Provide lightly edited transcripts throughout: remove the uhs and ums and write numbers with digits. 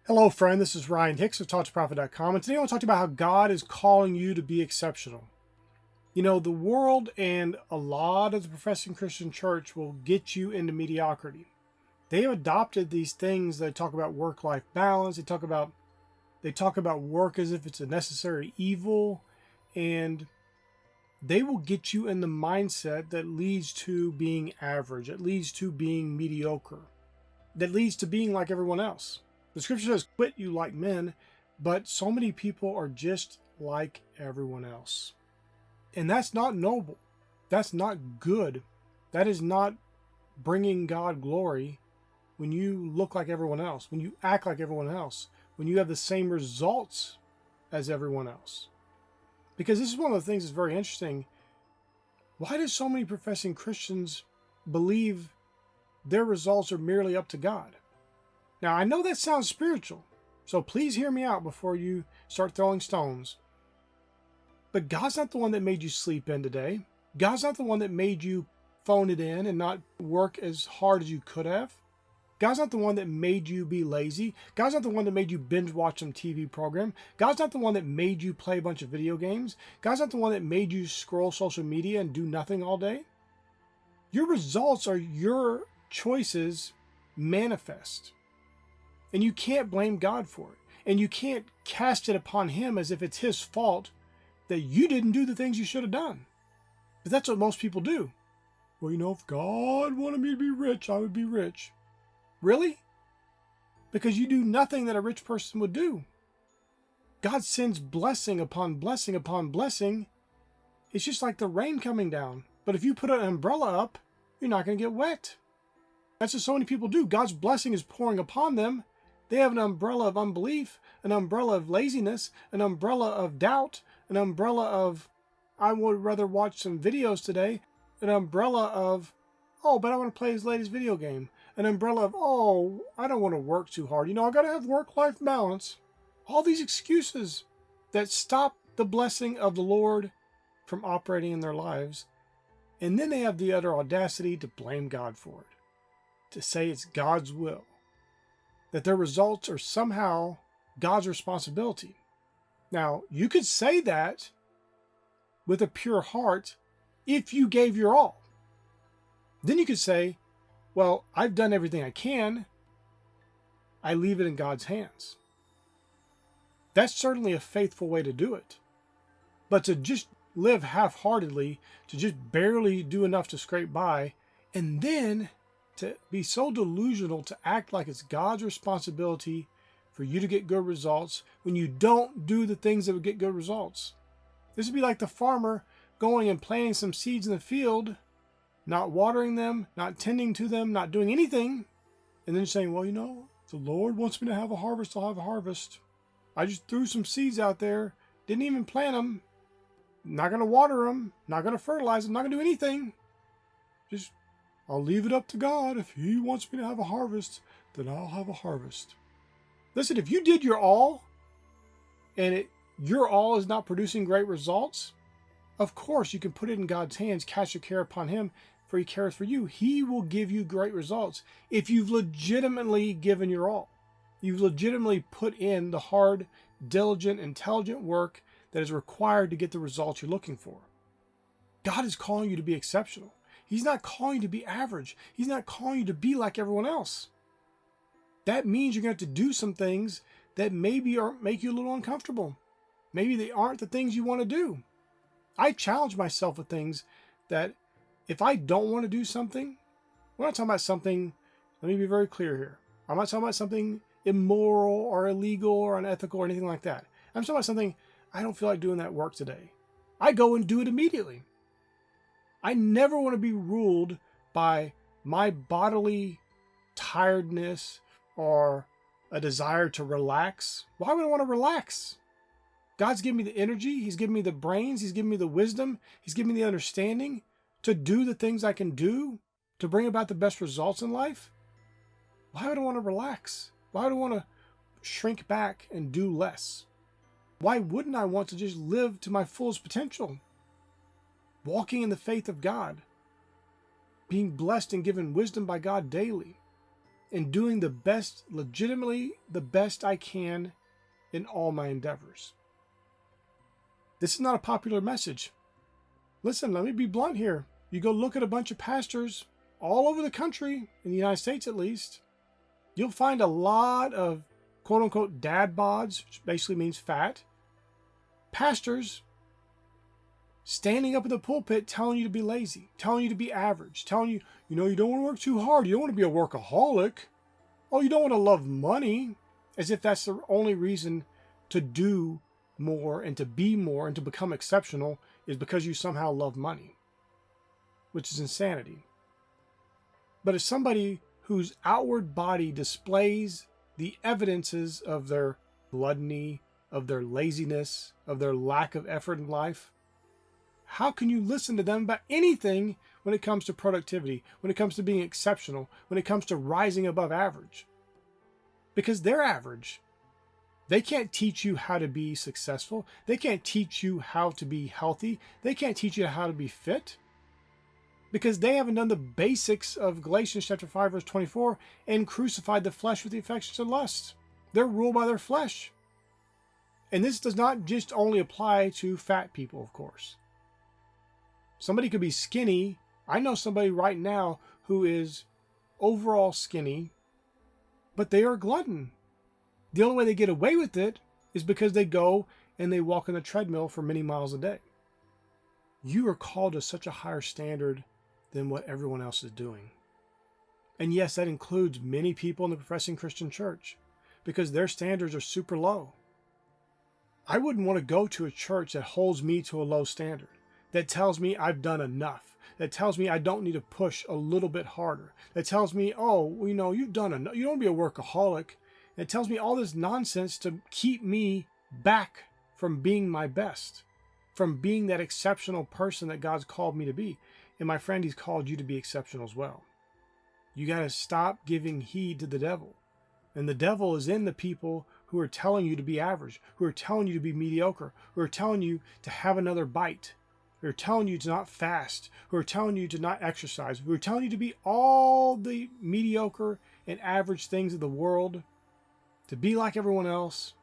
Hello, friend. This is Ryan Hicks of TalkToProfit.com, and today I want to talk to you about how God is calling you to be exceptional. You know, the world and a lot of the professing Christian church will get you into mediocrity. They have adopted these things that talk about work-life balance. They talk about work as if it's a necessary evil, and they will get you in the mindset that leads to being average, that leads to being mediocre, that leads to being like everyone else. The scripture says, quit you like men, but so many people are just like everyone else. And that's not noble. That's not good. That is not bringing God glory when you look like everyone else, when you act like everyone else, when you have the same results as everyone else. Because this is one of the things that's very interesting. Why do so many professing Christians believe their results are merely up to God? Now, I know that sounds spiritual, so please hear me out before you start throwing stones. But God's not the one that made you sleep in today. God's not the one that made you phone it in and not work as hard as you could have. God's not the one that made you be lazy. God's not the one that made you binge watch some TV program. God's not the one that made you play a bunch of video games. God's not the one that made you scroll social media and do nothing all day. Your results are your choices manifest. And you can't blame God for it. And you can't cast it upon him as if it's his fault that you didn't do the things you should have done. But that's what most people do. Well, you know, if God wanted me to be rich, I would be rich. Really? Because you do nothing that a rich person would do. God sends blessing upon blessing upon blessing. It's just like the rain coming down. But if you put an umbrella up, you're not going to get wet. That's what so many people do. God's blessing is pouring upon them. They have an umbrella of unbelief, an umbrella of laziness, an umbrella of doubt, an umbrella of, I would rather watch some videos today, an umbrella of, oh, but I want to play his latest video game, an umbrella of, oh, I don't want to work too hard. You know, I got to have work-life balance. All these excuses that stop the blessing of the Lord from operating in their lives. And then they have the utter audacity to blame God for it, to say it's God's will, that their results are somehow God's responsibility. Now, you could say that with a pure heart if you gave your all. Then you could say, well, I've done everything I can. I leave it in God's hands. That's certainly a faithful way to do it. But to just live half-heartedly, to just barely do enough to scrape by, and then to be so delusional to act like it's God's responsibility for you to get good results when you don't do the things that would get good results. This would be like the farmer going and planting some seeds in the field, not watering them, not tending to them, not doing anything, and then saying, well, you know, if the Lord wants me to have a harvest, I'll have a harvest. I just threw some seeds out there, didn't even plant them, not going to water them, not going to fertilize them, not going to do anything. Just I'll leave it up to God. If he wants me to have a harvest, then I'll have a harvest. Listen, if you did your all and your all is not producing great results, of course you can put it in God's hands, cast your care upon him, for he cares for you. He will give you great results if you've legitimately given your all. You've legitimately put in the hard, diligent, intelligent work that is required to get the results you're looking for. God is calling you to be exceptional. He's not calling you to be average. He's not calling you to be like everyone else. That means you're going to have to do some things that maybe make you a little uncomfortable. Maybe they aren't the things you want to do. I challenge myself with things that if I don't want to do something, we're not talking about something, let me be very clear here. I'm not talking about something immoral or illegal or unethical or anything like that. I'm talking about something, I don't feel like doing that work today. I go and do it immediately. I never want to be ruled by my bodily tiredness or a desire to relax. Why would I want to relax? God's given me the energy. He's given me the brains. He's given me the wisdom. He's given me the understanding to do the things I can do to bring about the best results in life. Why would I want to relax? Why would I want to shrink back and do less? Why wouldn't I want to just live to my fullest potential? Walking in the faith of God, being blessed and given wisdom by God daily, and doing the best, legitimately the best I can in all my endeavors. This is not a popular message. Listen, let me be blunt here. You go look at a bunch of pastors all over the country, in the United States at least, you'll find a lot of quote unquote dad bods, which basically means fat, pastors standing up in the pulpit telling you to be lazy, telling you to be average, telling you, you don't want to work too hard. You don't want to be a workaholic. Oh, you don't want to love money, as if that's the only reason to do more and to be more and to become exceptional is because you somehow love money, which is insanity. But as somebody whose outward body displays the evidences of their gluttony, of their laziness, of their lack of effort in life, how can you listen to them about anything when it comes to productivity, when it comes to being exceptional, when it comes to rising above average? Because they're average. They can't teach you how to be successful. They can't teach you how to be healthy. They can't teach you how to be fit. Because they haven't done the basics of Galatians chapter 5, verse 24, and crucified the flesh with the affections and lusts. They're ruled by their flesh. And this does not just only apply to fat people, of course. Somebody could be skinny. I know somebody right now who is overall skinny, but they are a glutton. The only way they get away with it is because they go and they walk on the treadmill for many miles a day. You are called to such a higher standard than what everyone else is doing. And yes, that includes many people in the professing Christian church, because their standards are super low. I wouldn't want to go to a church that holds me to a low standard, that tells me I've done enough, that tells me I don't need to push a little bit harder, that tells me, oh, you've done enough, you don't want to be a workaholic. It tells me all this nonsense to keep me back from being my best, from being that exceptional person that God's called me to be. And my friend, He's called you to be exceptional as well. You got to stop giving heed to the devil. And the devil is in the people who are telling you to be average, who are telling you to be mediocre, who are telling you to have another bite, who are telling you to not fast, who are telling you to not exercise, who are telling you to be all the mediocre and average things of the world, to be like everyone else.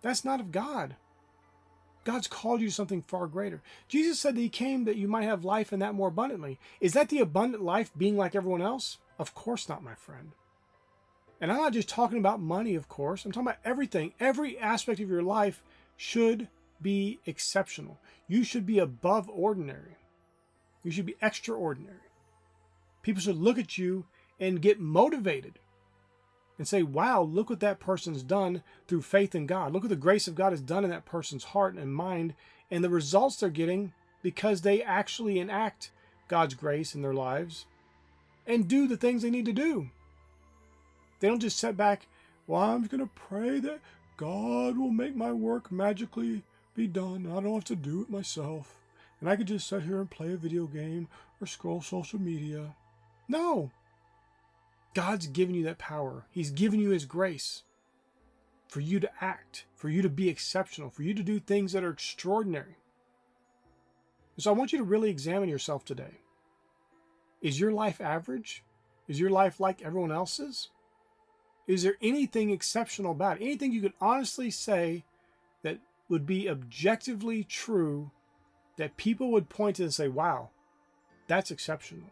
That's not of God. God's called you to something far greater. Jesus said that He came that you might have life and that more abundantly. Is that the abundant life, being like everyone else? Of course not, my friend. And I'm not just talking about money, of course. I'm talking about everything. Every aspect of your life should be exceptional. You should be above ordinary. You should be extraordinary. People should look at you and get motivated and say, wow, look what that person's done through faith in God. Look what the grace of God has done in that person's heart and mind, and the results they're getting because they actually enact God's grace in their lives and do the things they need to do. They don't just sit back, well, I'm going to pray that God will make my work magically be done. I don't have to do it myself. And I could just sit here and play a video game or scroll social media. No. God's given you that power. He's given you His grace for you to act, for you to be exceptional, for you to do things that are extraordinary. So I want you to really examine yourself today. Is your life average? Is your life like everyone else's? Is there anything exceptional about it? Anything you could honestly say that would be objectively true, that people would point to and say, wow, that's exceptional?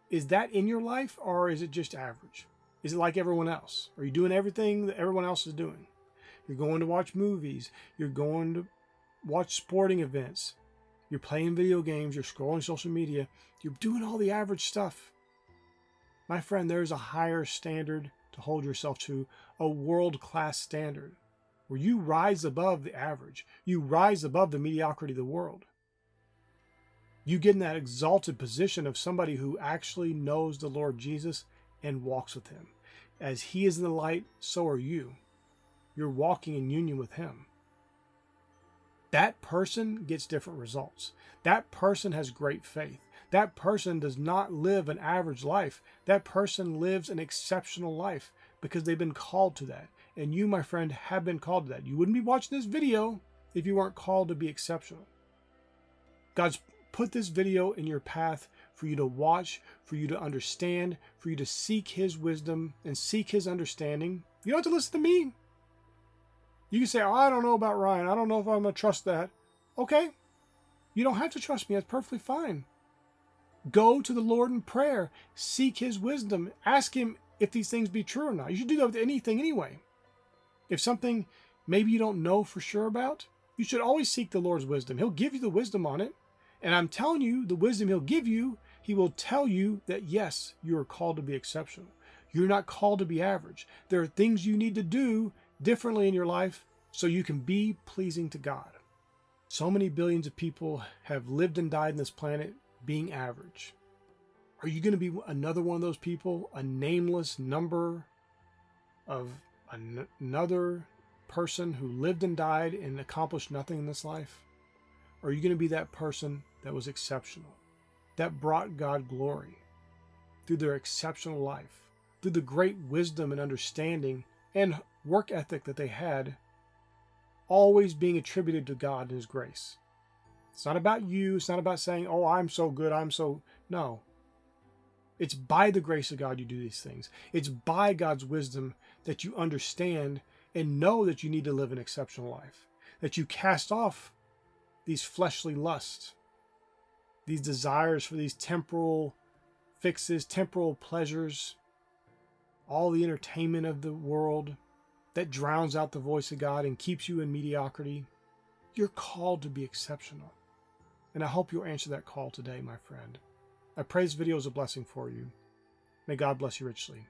Is that in your life, or is it just average? Is it like everyone else? Are you doing everything that everyone else is doing? You're going to watch movies. You're going to watch sporting events. You're playing video games. You're scrolling social media. You're doing all the average stuff. My friend, there's a higher standard to hold yourself to, a world-class standard, where you rise above the average. You rise above the mediocrity of the world. You get in that exalted position of somebody who actually knows the Lord Jesus and walks with Him. As He is in the light, so are you. You're walking in union with Him. That person gets different results. That person has great faith. That person does not live an average life. That person lives an exceptional life because they've been called to that. And you, my friend, have been called to that. You wouldn't be watching this video if you weren't called to be exceptional. God's put this video in your path for you to watch, for you to understand, for you to seek his wisdom and seek his understanding. You don't have to listen to me. You can say, oh, I don't know about Ryan. I don't know if I'm going to trust that. Okay. You don't have to trust me. That's perfectly fine. Go to the Lord in prayer. Seek his wisdom. Ask him if these things be true or not. You should do that with anything anyway. If something maybe you don't know for sure about, you should always seek the Lord's wisdom. He'll give you the wisdom on it. And I'm telling you, the wisdom he'll give you, he will tell you that, yes, you are called to be exceptional. You're not called to be average. There are things you need to do differently in your life so you can be pleasing to God. So many billions of people have lived and died on this planet being average. Are you going to be another one of those people, a nameless number of another person who lived and died and accomplished nothing in this life? Or are you going to be that person that was exceptional, that brought God glory through their exceptional life, through the great wisdom and understanding and work ethic that they had, always being attributed to God and his grace? It's not about you. It's not about saying, oh, I'm so good. No. It's by the grace of God you do these things. It's by God's wisdom that you understand and know that you need to live an exceptional life, that you cast off these fleshly lusts, these desires for these temporal fixes, temporal pleasures, all the entertainment of the world that drowns out the voice of God and keeps you in mediocrity. You're called to be exceptional. And I hope you'll answer that call today, my friend. I pray this video is a blessing for you. May God bless you richly.